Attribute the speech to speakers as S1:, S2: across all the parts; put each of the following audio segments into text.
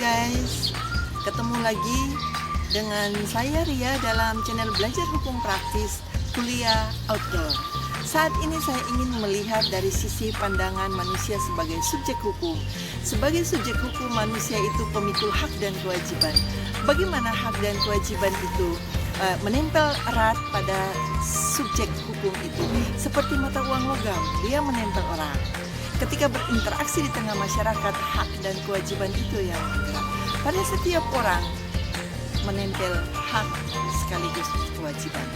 S1: guys, ketemu lagi dengan saya Ria dalam channel Belajar Hukum Praktis Kuliah Outdoor. Saat ini saya ingin melihat dari sisi pandangan manusia sebagai subjek hukum. Sebagai subjek hukum, manusia itu pemikul hak dan kewajiban. Bagaimana hak dan kewajiban itu menempel erat pada subjek hukum itu? Seperti mata uang logam, dia menempel erat. Ketika berinteraksi di tengah masyarakat, hak dan kewajiban itu yang bergerak. Pada setiap orang menempel hak sekaligus kewajiban.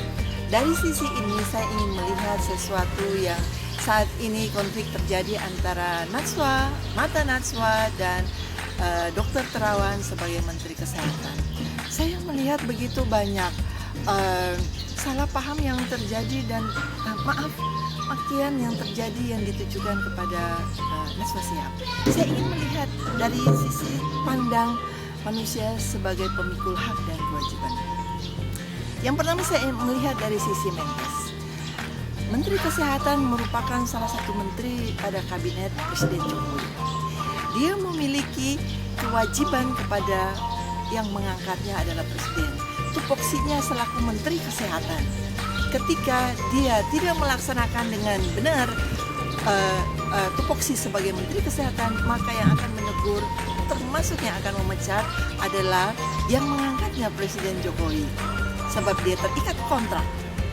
S1: Dari sisi ini saya ingin melihat sesuatu yang saat ini konflik terjadi antara Mata Najwa dan Dr. Terawan sebagai Menteri Kesehatan. Saya melihat begitu banyak salah paham yang terjadi dan makian yang terjadi yang ditujukan kepada Najwa Shihab. Saya ingin melihat dari sisi pandang manusia sebagai pemikul hak dan kewajiban. Yang pertama saya melihat dari sisi Menkes. Menteri Kesehatan merupakan salah satu menteri pada kabinet Presiden Jokowi. Dia memiliki kewajiban kepada yang mengangkatnya adalah Presiden. Tupoksinya selaku Menteri Kesehatan. Ketika dia tidak melaksanakan dengan benar tupoksi sebagai Menteri Kesehatan, maka yang akan menegur, termasuk yang akan memecat adalah yang mengangkatnya Presiden Jokowi. Sebab dia terikat kontrak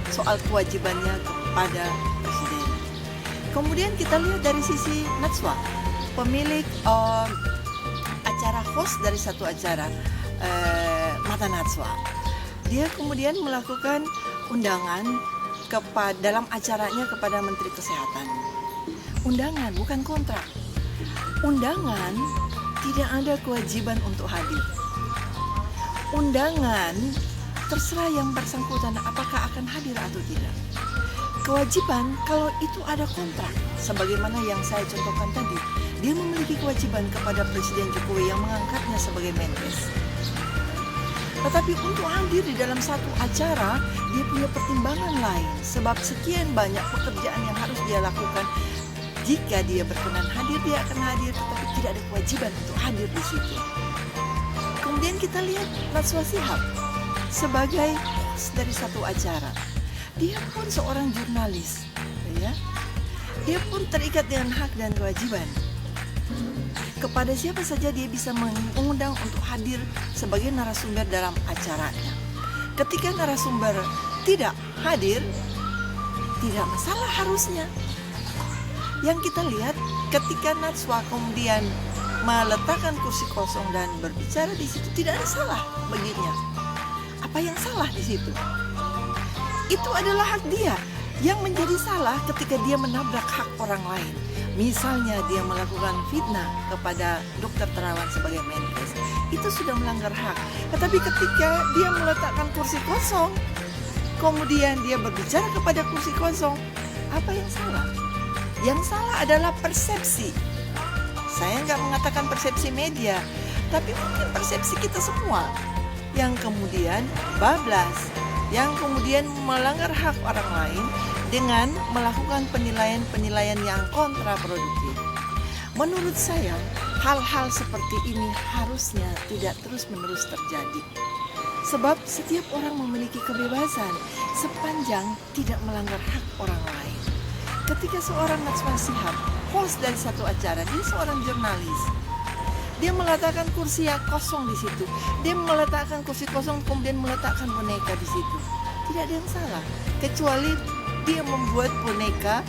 S1: soal kewajibannya kepada Presiden. Kemudian kita lihat dari sisi Najwa, pemilik acara host dari satu acara Mata Najwa. Dia kemudian melakukan undangan dalam acaranya kepada Menteri Kesehatan. Undangan, bukan kontrak. Undangan tidak ada kewajiban untuk hadir. Undangan terserah yang bersangkutan apakah akan hadir atau tidak. Kewajiban kalau itu ada kontrak, sebagaimana yang saya contohkan tadi, dia memiliki kewajiban kepada Presiden Jokowi yang mengangkatnya sebagai Menkes. Tetapi untuk hadir di dalam satu acara, dia punya pertimbangan lain, sebab sekian banyak pekerjaan yang harus dia lakukan. Jika dia berkenan hadir, dia akan hadir, tetapi tidak ada kewajiban untuk hadir di situ. Kemudian kita lihat Najwa Shihab sebagai host dari satu acara. Dia pun seorang jurnalis, ya. Dia pun terikat dengan hak dan kewajiban. Kepada siapa saja dia bisa mengundang untuk hadir sebagai narasumber dalam acaranya. Ketika narasumber tidak hadir, tidak masalah harusnya. Yang kita lihat ketika Najwa kemudian meletakkan kursi kosong dan berbicara di situ, tidak ada salah baginya. Apa yang salah di situ? Itu adalah hak dia. Yang menjadi salah ketika dia menabrak hak orang lain. Misalnya dia melakukan fitnah kepada Dr. Terawan sebagai Menkes. Itu sudah melanggar hak. Tetapi ketika dia meletakkan kursi kosong, kemudian dia berbicara kepada kursi kosong, apa yang salah? Yang salah adalah persepsi. Saya nggak mengatakan persepsi media, tapi mungkin persepsi kita semua. Yang kemudian bablas, yang kemudian melanggar hak orang lain dengan melakukan penilaian-penilaian yang kontraproduktif. Menurut saya, hal-hal seperti ini harusnya tidak terus-menerus terjadi. Sebab setiap orang memiliki kebebasan sepanjang tidak melanggar hak orang lain. Ketika seorang Najwa Shihab, host dari satu acara, dia seorang jurnalis. Dia meletakkan kursi yang kosong di situ. Dia meletakkan kursi kosong kemudian meletakkan boneka di situ. Tidak ada yang salah, kecuali dia membuat boneka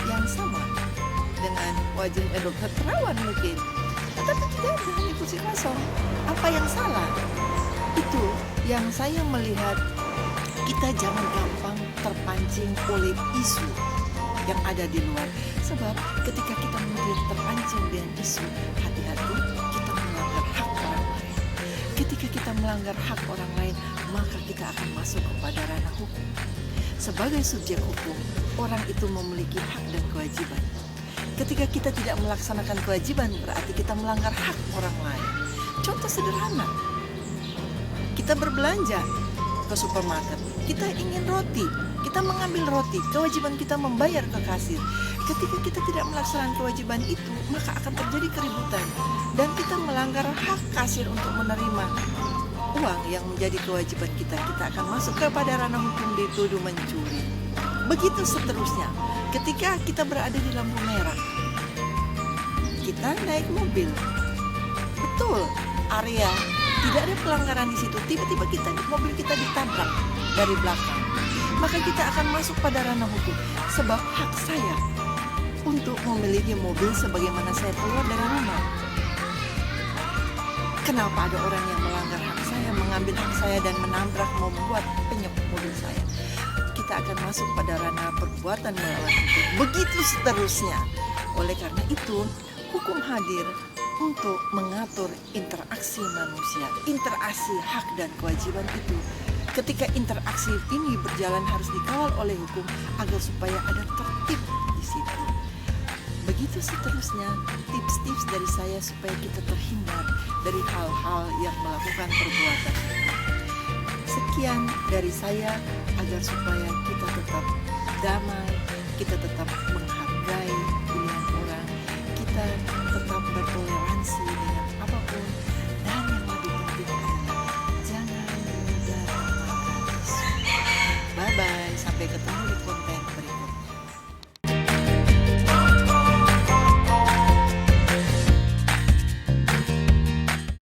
S1: yang sama dengan wajahnya Dr. Terawan mungkin. Tetapi tidak ada, hanya kursi kosong. Apa yang salah? Itu yang saya melihat, kita jangan gampang terpancing oleh isu yang ada di luar. Sebab ketika kita kemudian terpancing dengan isu, hati-hati, kita melanggar hak orang lain. Ketika kita melanggar hak orang lain, maka kita akan masuk kepada ranah hukum. Sebagai subjek hukum, orang itu memiliki hak dan kewajiban. Ketika kita tidak melaksanakan kewajiban, berarti kita melanggar hak orang lain. Contoh sederhana, kita berbelanja ke supermarket, kita ingin roti, kita mengambil roti, kewajiban kita membayar ke kasir. Ketika kita tidak melaksanakan kewajiban itu, maka akan terjadi keributan dan kita melanggar hak kasir untuk menerima uang yang menjadi kewajiban kita. Kita akan masuk kepada ranah hukum dituduh mencuri. Begitu seterusnya. Ketika kita berada di lampu merah, kita naik mobil. Betul, area tidak ada pelanggaran di situ. Tiba-tiba mobil kita ditabrak dari belakang. Maka kita akan masuk pada ranah hukum. Sebab hak saya untuk memiliki mobil sebagaimana saya keluar dari rumah. Kenapa ada orang yang melanggar hak saya, mengambil hak saya dan menabrak, membuat penyok mobil saya? Kita akan masuk pada ranah perbuatan melawan hukum. Begitu seterusnya. Oleh karena itu, hukum hadir untuk mengatur interaksi manusia, interaksi hak dan kewajiban itu. Ketika interaksi ini berjalan harus dikawal oleh hukum agar supaya ada tertib di situ. Begitu seterusnya, tips-tips dari saya supaya kita terhindar dari hal-hal yang melakukan perbuatan. Sekian dari saya agar supaya kita tetap damai, kita tetap menghargai